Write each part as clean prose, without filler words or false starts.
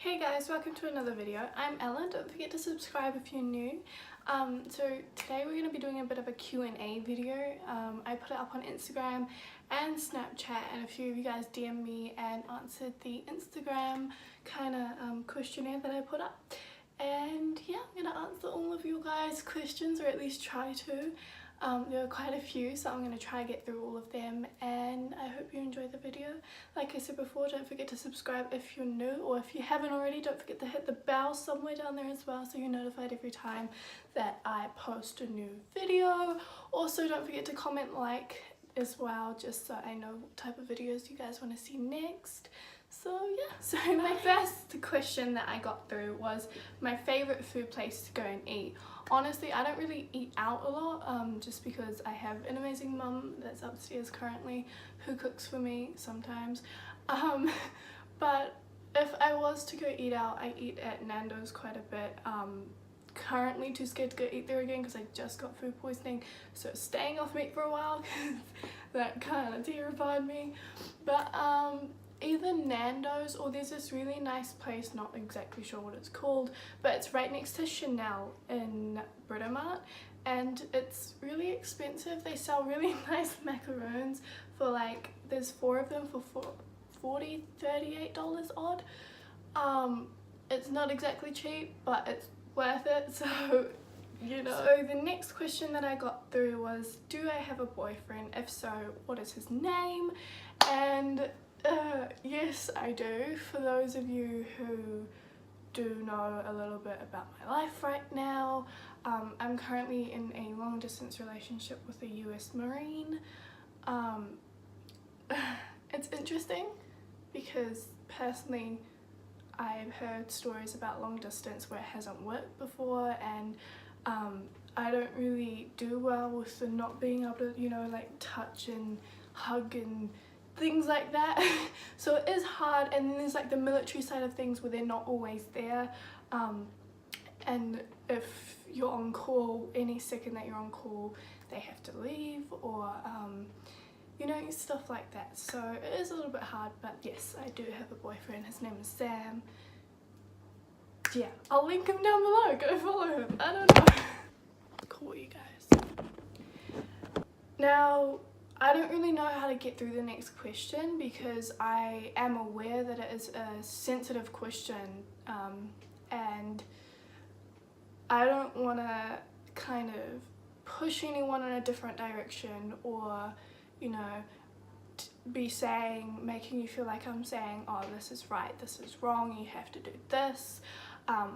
Hey guys, welcome to another video. I'm Ella. Don't forget to subscribe if you're new. So today we're going to be doing a bit of a Q&A video. I put it up on Instagram and Snapchat, and a few of you guys DM'd me and answered the Instagram kind of questionnaire that I put up. And yeah, I'm going to answer all of you guys' questions, or at least try to. There were quite a few, so I'm going to try to get through all of them, and I hope you enjoy the video. Like I said before, don't forget to subscribe if you're new, or if you haven't already, don't forget to hit the bell somewhere down there as well so you're notified every time that I post a new video. Also, don't forget to comment like as well, just so I know what type of videos you guys want to see next. So yeah, so my first question that I got through was my favourite food place to go and eat. Honestly, I don't really eat out a lot, just because I have an amazing mum that's upstairs currently who cooks for me sometimes. But if I was to go eat out, I eat at Nando's quite a bit. Currently too scared to go eat there again because I just got food poisoning, so staying off meat for a while because that kind of terrified me. But either Nando's, or there's this really nice place, not exactly sure what it's called, but it's right next to Chanel in Britomart, and it's really expensive. They sell really nice macaroons for like, there's 4 of them for $38 odd. It's not exactly cheap, but it's worth it, so you know. So the next question that I got through was, do I have a boyfriend? If so, what is his name? And yes, I do. For those of you who do know a little bit about my life right now, I'm currently in a long distance relationship with a US Marine. It's interesting because personally I've heard stories about long distance where it hasn't worked before, and I don't really do well with the not being able to, you know, like touch and hug and things like that. So it is hard, and then there's like the military side of things where they're not always there, and if you're on call, any second that you're on call they have to leave, or you know, stuff like that. So it is a little bit hard, but yes, I do have a boyfriend. His name is Sam. Yeah, I'll link him down below, go follow him. I don't know. Cool, you guys. Now, I don't really know how to get through the next question because I am aware that it is a sensitive question, and I don't want to kind of push anyone in a different direction, or, you know, making you feel like I'm saying, oh, this is right, this is wrong, you have to do this.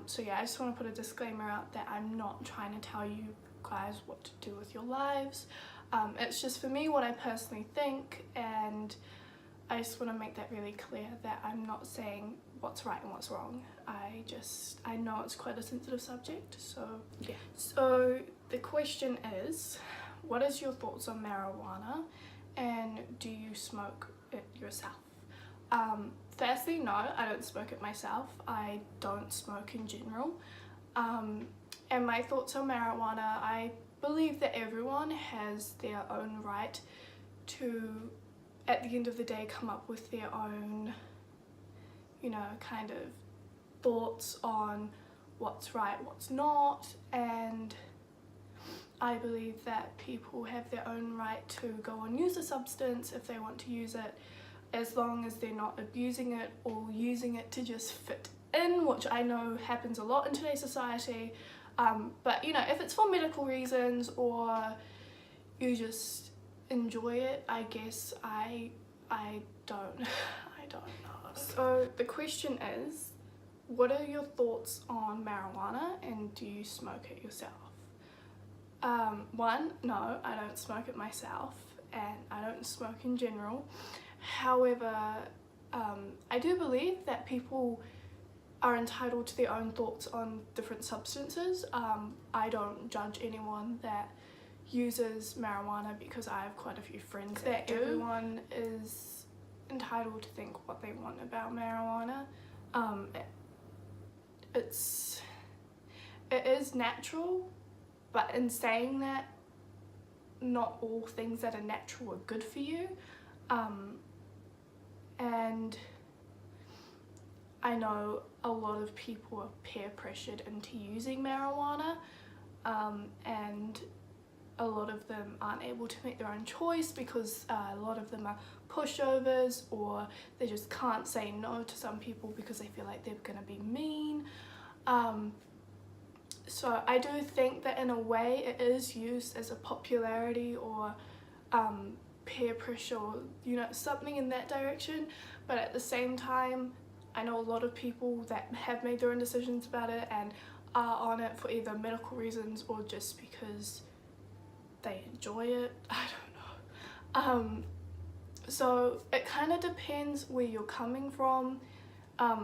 So yeah, I just want to put a disclaimer out that I'm not trying to tell you guys what to do with your lives. It's just for me what I personally think, and I just want to make that really clear that I'm not saying what's right and what's wrong. I know it's quite a sensitive subject, so yeah. So the question is, what is your thoughts on marijuana, and do you smoke it yourself? Firstly, no, I don't smoke it myself. I don't smoke in general. And my thoughts on marijuana, I believe that everyone has their own right to, at the end of the day, come up with their own, you know, kind of thoughts on what's right, what's not, and I believe that people have their own right to go and use a substance if they want to use it, as long as they're not abusing it or using it to just fit in, which I know happens a lot in today's society. But you know, if it's for medical reasons or you just enjoy it, I guess I don't know. So the question is, what are your thoughts on marijuana, and do you smoke it yourself? One, no, I don't smoke it myself, and I don't smoke in general. However, I do believe that people are entitled to their own thoughts on different substances. I don't judge anyone that uses marijuana because I have quite a few friends that do. Everyone is entitled to think what they want about marijuana. It is natural, but in saying that, not all things that are natural are good for you. And I know a lot of people are peer pressured into using marijuana, and a lot of them aren't able to make their own choice because a lot of them are pushovers, or they just can't say no to some people because they feel like they're gonna be mean. So I do think that in a way it is used as a popularity or peer pressure, you know, something in that direction, but at the same time I know a lot of people that have made their own decisions about it and are on it for either medical reasons or just because they enjoy it. I don't know. So it kind of depends where you're coming from.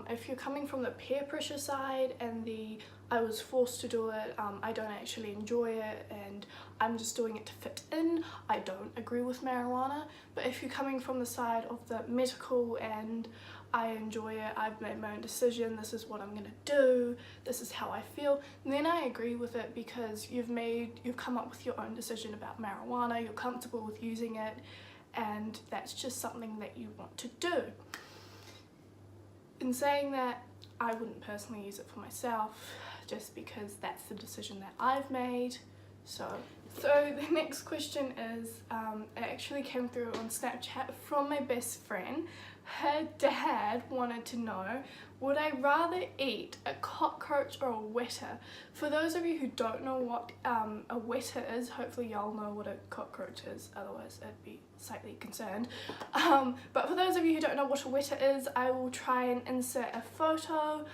If you're coming from the peer pressure side and the I was forced to do it, I don't actually enjoy it and I'm just doing it to fit in, I don't agree with marijuana. But if you're coming from the side of the medical and I enjoy it, I've made my own decision, this is what I'm gonna do, this is how I feel, then I agree with it because you've come up with your own decision about marijuana, you're comfortable with using it, and that's just something that you want to do. In saying that, I wouldn't personally use it for myself just because that's the decision that I've made. So the next question is, it actually came through on Snapchat from my best friend. Her dad wanted to know, would I rather eat a cockroach or a weta? For those of you who don't know what a weta is, hopefully y'all know what a cockroach is, otherwise I'd be slightly concerned. But for those of you who don't know what a weta is, I will try and insert a photo.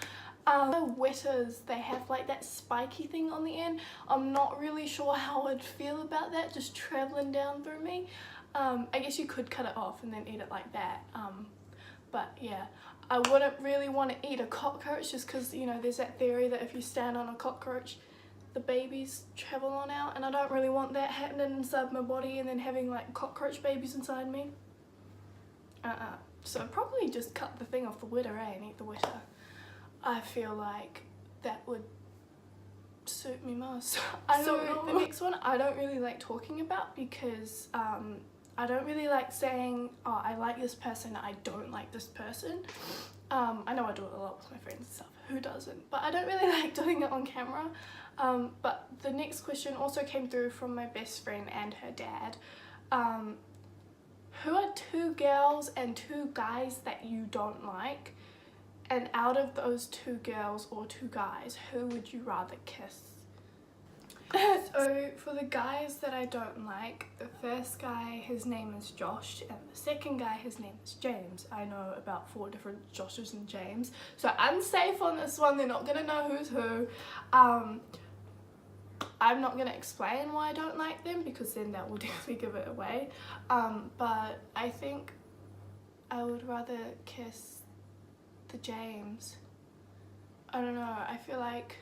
The wetas, they have like that spiky thing on the end. I'm not really sure how I'd feel about that just traveling down through me. I guess you could cut it off and then eat it like that. But yeah, I wouldn't really want to eat a cockroach just because, you know, there's that theory that if you stand on a cockroach, the babies travel on out, and I don't really want that happening inside my body and then having like cockroach babies inside me. So I'd probably just cut the thing off the weta, and eat the weta. I feel like that would suit me most. The next one I don't really like talking about because I don't really like saying, oh, I like this person, I don't like this person. I know I do it a lot with my friends and stuff, who doesn't? But I don't really like doing it on camera. But the next question also came through from my best friend and her dad. Who are 2 girls and 2 guys that you don't like? And out of those 2 girls or 2 guys, who would you rather kiss? So for the guys that I don't like, the first guy, his name is Josh, and the second guy, his name is James. I know about 4 different Joshes and James, so I'm safe on this one. They're not gonna know who's who. I'm not gonna explain why I don't like them because then that will definitely give it away. But I think I would rather kiss the James. I don't know, I feel like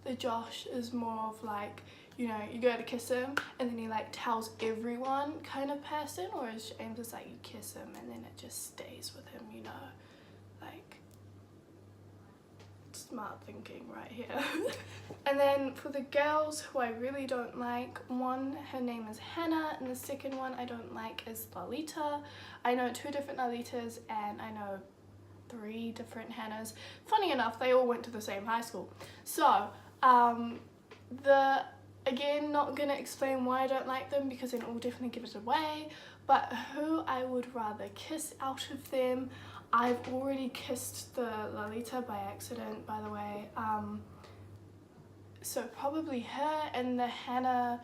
the Josh is more of like, you know, you go to kiss him and then he like tells everyone kind of person, whereas James is like you kiss him and then it just stays with him, you know, like smart thinking right here. And then for the girls who I really don't like, one, her name is Hannah, and the second one I don't like is Lolita. I know 2 different Lolitas and I know 3 different Hannahs. Funny enough, they all went to the same high school. So again, not gonna explain why I don't like them because then it will definitely give it away, but who I would rather kiss out of them, I've already kissed the Lolita by accident, by the way, so probably her, and the Hannah,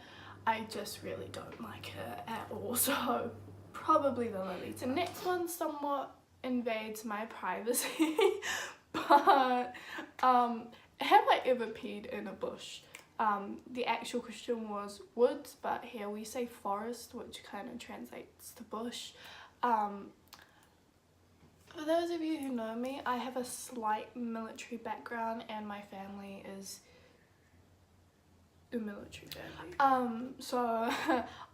I just really don't like her at all, so probably the Lolita. The next one somewhat invades my privacy, but have I ever peed in a bush? The actual question was woods, but here we say forest, which kind of translates to bush. For those of you who know me, I have a slight military background and my family is a military family. So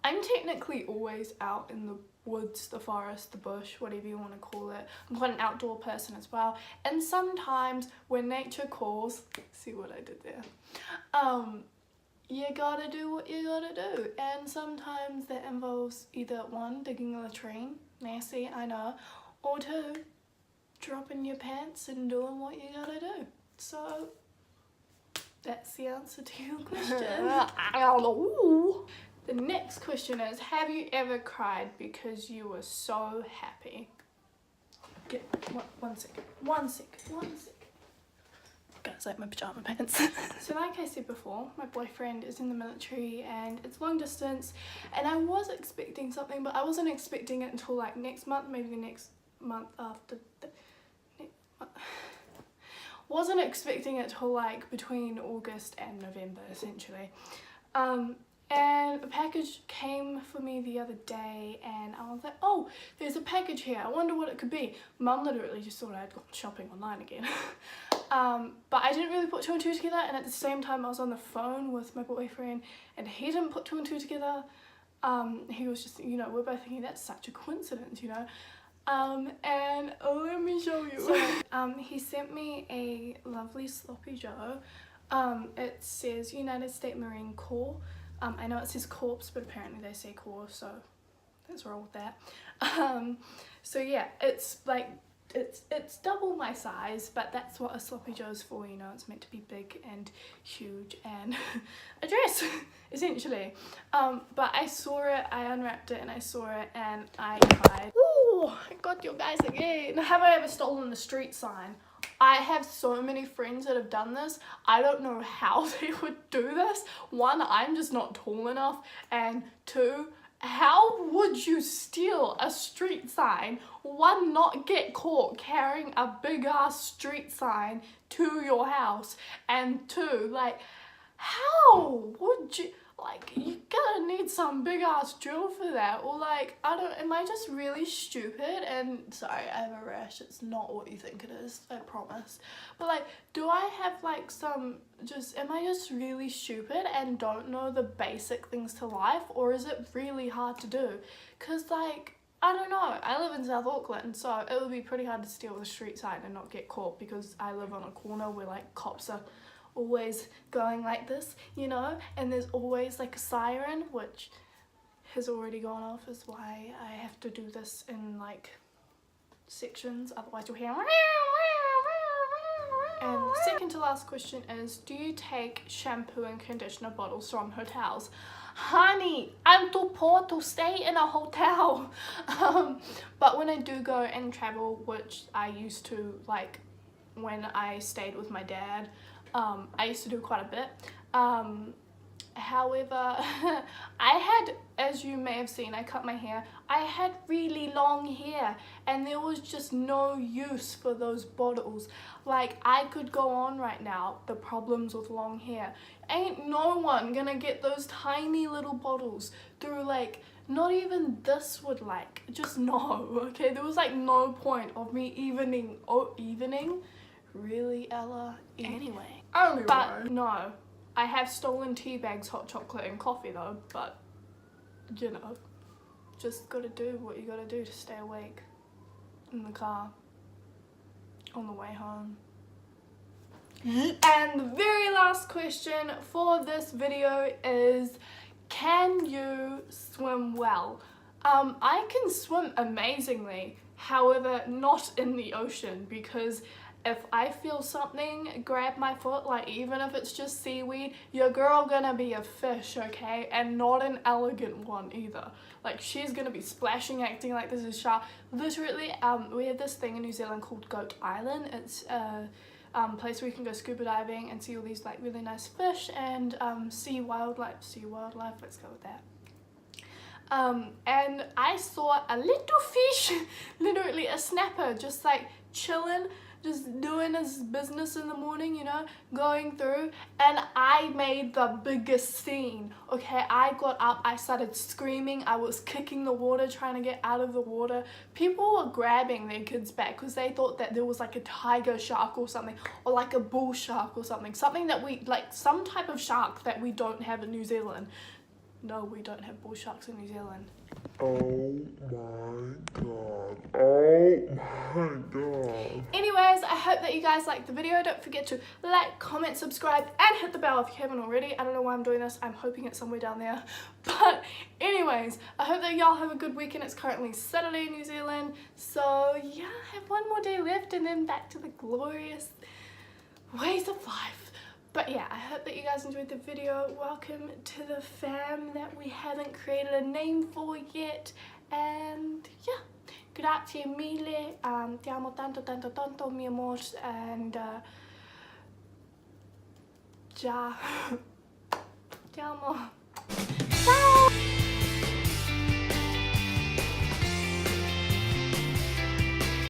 I'm technically always out in the woods, the forest, the bush, whatever you want to call it. I'm quite an outdoor person as well, and sometimes when nature calls, see what I did there, you gotta do what you gotta do, and sometimes that involves either 1, digging a latrine, nasty, I know, or 2, dropping your pants and doing what you gotta do. So that's the answer to your question. The next question is, have you ever cried because you were so happy? One sec. Guys, like my pajama pants. So like I said before, my boyfriend is in the military and it's long distance, and I was expecting something, but I wasn't expecting it until like next month, maybe the next month after the next month. Wasn't expecting it till like between August and November essentially. And a package came for me the other day and I was like, oh, there's a package here, I wonder what it could be. Mum literally just thought I'd gone shopping online again. But I didn't really put two and two together, and at the same time I was on the phone with my boyfriend and he didn't put two and two together. He was just, you know, we're both thinking that's such a coincidence, you know. And let me show you. So, he sent me a lovely sloppy joe. It says United States Marine Corps. I know it says corpse, but apparently they say corps, so let's roll with that. So yeah, it's like, it's double my size, but that's what a sloppy joe is for, you know. It's meant to be big and huge and a dress, essentially. But I saw it, I unwrapped it and I saw it and I cried. Ooh, I got you guys again. Have I ever stolen the street sign? I have so many friends that have done this. I don't know how they would do this. One, I'm just not tall enough, and two, how would you steal a street sign? One, not get caught carrying a big ass street sign to your house, and two, like, how would you, like, you gotta need some big ass drill for that, or like, I don't, am I just really stupid? And sorry, I have a rash, it's not what you think it is, I promise. But like, do I have like some, am I just really stupid and don't know the basic things to life, or is it really hard to do? Cause like, I don't know, I live in South Auckland, so it would be pretty hard to steal the street sign and not get caught, because I live on a corner where like cops are always going like this, you know, and there's always like a siren, which has already gone off, is why I have to do this in like sections, otherwise you'll hear. And the second to last question is, do you take shampoo and conditioner bottles from hotels? Honey, I'm too poor to stay in a hotel. But when I do go and travel, which I used to, like when I stayed with my dad, I used to do quite a bit. However, I had, as you may have seen, I cut my hair. I had really long hair and there was just no use for those bottles. Like, I could go on right now, the problems with long hair. Ain't no one gonna get those tiny little bottles through, like, not even this would, like, just no, okay? There was like no point of me evening. Really, Ella? Anyway. But no, I have stolen tea bags, hot chocolate and coffee though, but you know, just gotta do what you gotta do to stay awake in the car on the way home. And the very last question for this video is, can you swim well? I can swim amazingly, however not in the ocean, because if I feel something grab my foot, like even if it's just seaweed, your girl gonna be a fish, okay? And not an elegant one either. Like, she's gonna be splashing, acting like this is a shark. Literally, we have this thing in New Zealand called Goat Island. It's a place where you can go scuba diving and see all these like really nice fish and sea wildlife, let's go with that. And I saw a little fish, literally a snapper, just like chilling, just doing his business in the morning, you know, going through, and I made the biggest scene, okay? I got up, I started screaming, I was kicking the water, trying to get out of the water. People were grabbing their kids back because they thought that there was like a tiger shark or something, or like a bull shark or something that we, like some type of shark that we don't have in New Zealand. No, we don't have bull sharks in New Zealand. Oh my god. Oh my god. Anyways, I hope that you guys liked the video. Don't forget to like, comment, subscribe, and hit the bell if you haven't already. I don't know why I'm doing this. I'm hoping it's somewhere down there. But anyways, I hope that y'all have a good weekend. It's currently Saturday in New Zealand. So yeah, I have one more day left and then back to the glorious ways of life. But yeah, I hope that you guys enjoyed the video. Welcome to the fam that we haven't created a name for yet. And yeah, grazie mille. Ti amo tanto, tanto, tanto, mi amor. And ciao. Ti amo.